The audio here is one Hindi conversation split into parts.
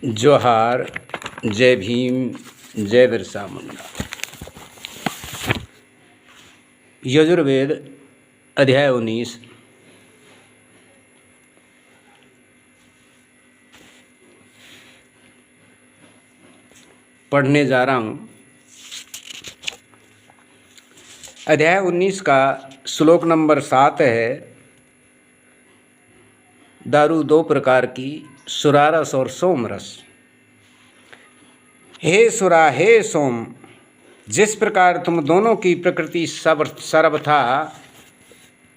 जोहार, जय भीम, जय बिरसा मुंडा। यजुर्वेद अध्याय 19। पढ़ने जा रहा हूँ। अध्याय 19 का श्लोक नंबर 7 है। दारू दो प्रकार की, सुरारस और सोमरस। हे सुरा, हे सोम, जिस प्रकार तुम दोनों की प्रकृति सर्वथा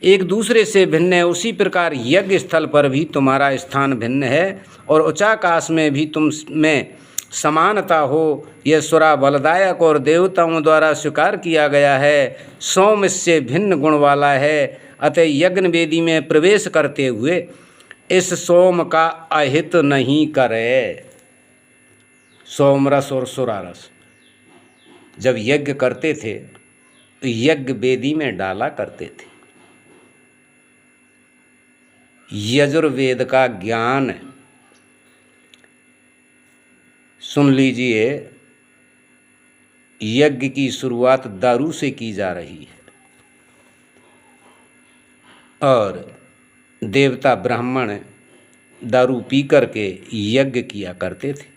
एक दूसरे से भिन्न है, उसी प्रकार यज्ञ स्थल पर भी तुम्हारा स्थान भिन्न है और उच्चाकाश में भी तुम में समानता हो। यह सुरा बलदायक और देवताओं द्वारा स्वीकार किया गया है। सोम इससे भिन्न गुण वाला है, अतः यज्ञ वेदी में प्रवेश करते हुए इस सोम का अहित नहीं करे। सोमरस और सुरारस जब यज्ञ करते थे तो यज्ञ वेदी में डाला करते थे। यजुर्वेद का ज्ञान सुन लीजिए। यज्ञ की शुरुआत दारू से की जा रही है और देवता ब्राह्मण दारू पी करके यज्ञ किया करते थे।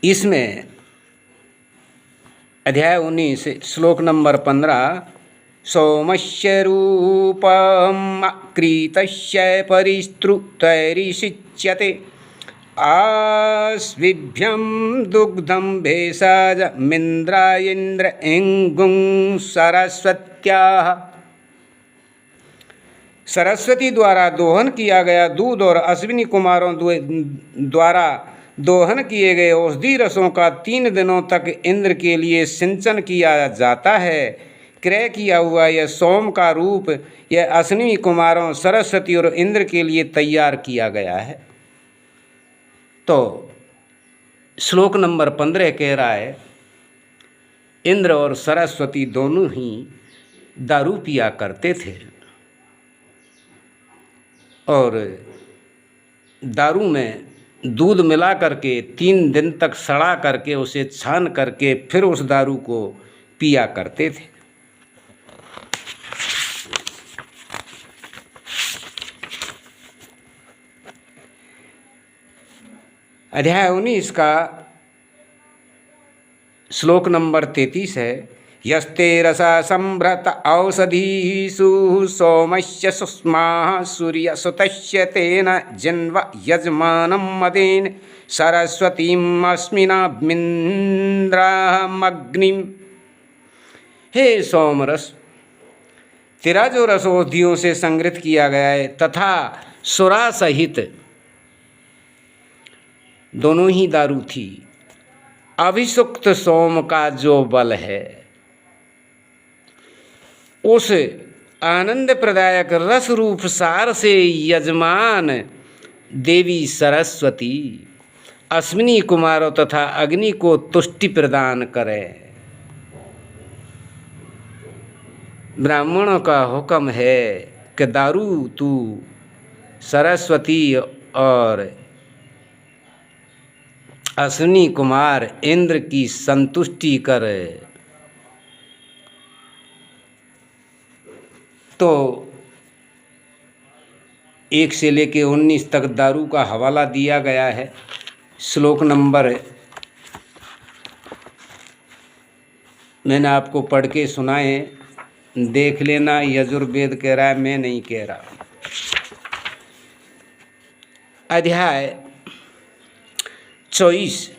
इसमें अध्याय 19 श्लोक नंबर 15, सोमस्य रूपम क्रीतस्य परिस्तृतैरिषिच्यते आस्विभ्यं दुग्धं भेषज मिन्द्रायेन्द्र इंगुं सरस्वत्याः। सरस्वती द्वारा दोहन किया गया दूध और अश्विनी कुमारों द्वारा दोहन किए गए औषधि रसों का 3 दिनों तक इंद्र के लिए सिंचन किया जाता है। क्रय किया हुआ यह सोम का रूप यह अश्विनी कुमारों, सरस्वती और इंद्र के लिए तैयार किया गया है। तो श्लोक नंबर 15 कह रहा है, इंद्र और सरस्वती दोनों ही दारू पिया करते थे और दारू में दूध मिला करके 3 दिन तक सड़ा करके उसे छान करके फिर उस दारू को पिया करते थे। अध्याय 19 का श्लोक नंबर 33 है, यस्ते रसा संभ्रत औषधीषु सोमस्य सुष्माः सूर्यसुतस्य तेन जिन्व यजमानं मदेन सरस्वतीम् अस्मिनामिन्द्रामग्निम्। हे सोमरस, तेरा जो रस औषधियों से संग्रहित किया गया है तथा सुरा सहित दोनों ही दारू थी, अभिषुक्त सोम का जो बल है उस आनंद प्रदायक रस रूप सार से यजमान देवी सरस्वती अश्विनी कुमारों तथा अग्नि को तुष्टि प्रदान करे। ब्राह्मणों का हुक्म है कि दारू तू सरस्वती और अश्विनी कुमार इंद्र की संतुष्टि करे। तो 1 से लेके 19 तक दारू का हवाला दिया गया है। श्लोक नंबर मैंने आपको पढ़ के सुनाए, देख लेना। यजुर्वेद कह रहा है, मैं नहीं कह रहा। अध्याय 24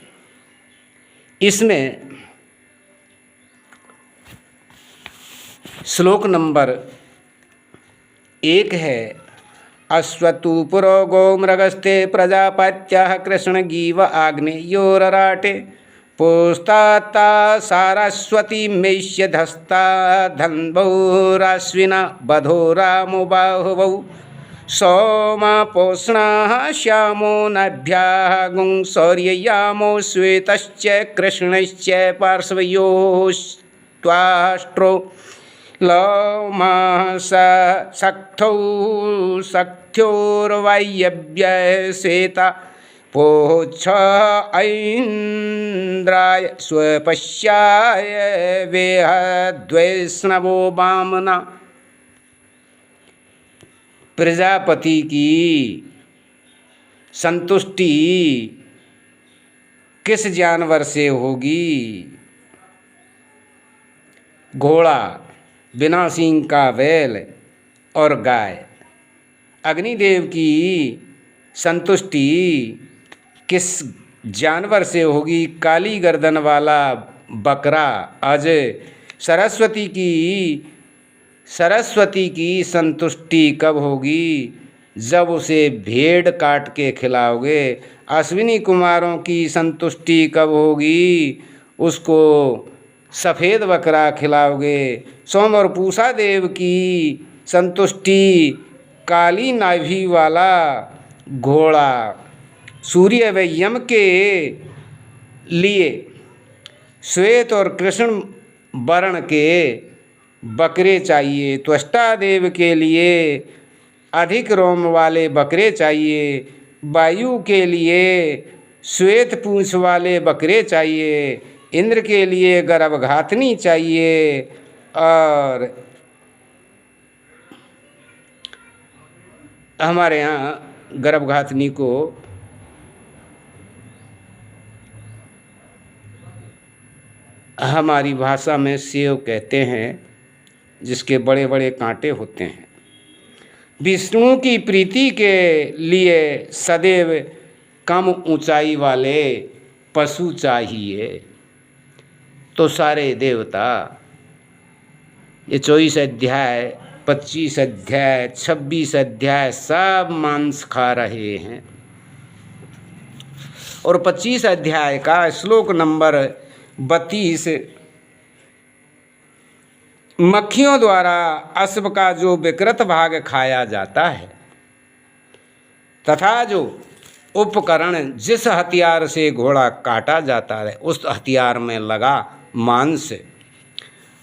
इसमें श्लोक नंबर 1 है, अश्वतु पुरो गोमृगस्ते प्रजापत्यः कृष्णगीव आग्नेयोरराटे पुस्तात्ता सारस्वती मेष्यधस्ता धन्वोराश्विना बधो रामो बाहुवौ सोमापोष्णाः श्यामो नभ्याः गुं शौर्ययामो श्वेतश्च कृष्णश्च पार्श्वयोस्त्वाष्ट्रो लौमः सख्थौ सख्योर्वायव्यसेता पोच्छ ऐन्द्राय स्वपश्याय वेहद्वैष्णवो वामना। प्रजापति की संतुष्टि किस जानवर से होगी? घोड़ा, बिना सींग का बैल और गाय। अग्निदेव की संतुष्टि किस जानवर से होगी? काली गर्दन वाला बकरा अजय। सरस्वती की संतुष्टि कब होगी? जब उसे भेड़ काट के खिलाओगे। अश्विनी कुमारों की संतुष्टि कब होगी? उसको सफ़ेद बकरा खिलाओगे। सोम और पूषा देव की संतुष्टि काली नाभि वाला घोड़ा। सूर्य व यम के लिए श्वेत और कृष्ण वर्ण के बकरे चाहिए। त्वष्टा देव के लिए अधिक रोम वाले बकरे चाहिए। वायु के लिए श्वेत पूंछ वाले बकरे चाहिए। इंद्र के लिए गर्भघातनी चाहिए। और हमारे यहाँ गर्भघातनी को हमारी भाषा में सेव कहते हैं, जिसके बड़े बड़े कांटे होते हैं। विष्णु की प्रीति के लिए सदैव कम ऊंचाई वाले पशु चाहिए। तो सारे देवता ये 24 अध्याय, 25 अध्याय, 26 अध्याय सब मांस खा रहे हैं। और 25 अध्याय का श्लोक नंबर 32, मक्खियों द्वारा अश्व का जो विकृत भाग खाया जाता है तथा जो उपकरण जिस हथियार से घोड़ा काटा जाता है उस हथियार में लगा मांस,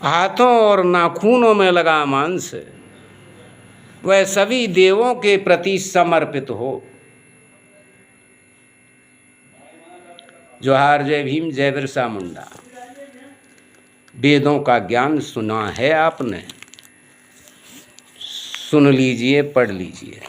हाथों और नाखूनों में लगा मांस, वह सभी देवों के प्रति समर्पित हो। जोहार, जय भीम, जय बिरसा मुंडा। वेदों का ज्ञान सुना है आपने? सुन लीजिए, पढ़ लीजिए।